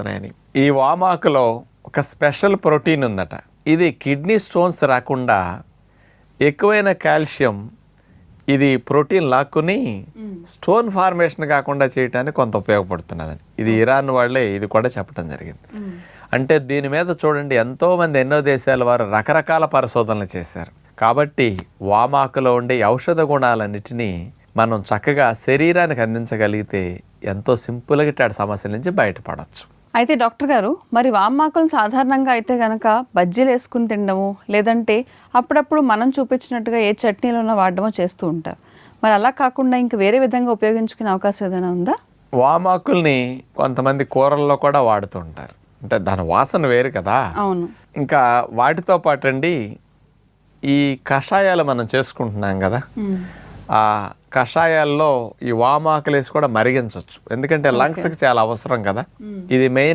అని. ఈ వామాకులో ఒక స్పెషల్ ప్రోటీన్ ఉందట. ఇది కిడ్నీ స్టోన్స్ రాకుండా ఎక్కువైన కాల్షియం ఇది ప్రోటీన్ లాక్కుని స్టోన్ ఫార్మేషన్ కాకుండా చేయడానికి కొంత ఉపయోగపడుతున్నదని. ఇది ఇరాన్ వాళ్ళే ఇది కూడా చెప్పడం జరిగింది. అంటే దీని మీద చూడండి, ఎంతోమంది ఎన్నో దేశాల వారు రకరకాల పరిశోధనలు చేశారు. కాబట్టి వామాకులో ఉండే ఔషధ గుణాలన్నిటినీ మనం చక్కగా శరీరానికి అందించగలిగితే ఎంతో సింపుల్గా ఇట్లాంటి సమస్యల నుంచి బయటపడవచ్చు. అయితే డాక్టర్ గారు, మరి వామాకులను సాధారణంగా అయితే కనుక బజ్జీలు వేసుకుని తినడము, లేదంటే అప్పుడప్పుడు మనం చూపించినట్టుగా ఏ చట్నీలోనో వాడడమో చేస్తూ ఉంటారు. మరి అలా కాకుండా ఇంక వేరే విధంగా ఉపయోగించుకునే అవకాశం ఏదైనా ఉందా? వామాకుల్ని కొంతమంది కూరల్లో కూడా వాడుతూ ఉంటారు. అంటే దాని వాసన వేరు కదా. అవును. ఇంకా వాటితో పాటు అండి, ఈ కషాయాలు మనం చేసుకుంటున్నాం కదా, ఆ కషాయాల్లో ఈ వామాకులు వేసి కూడా మరిగించవచ్చు. ఎందుకంటే లంగ్స్కి చాలా అవసరం కదా. ఇది మెయిన్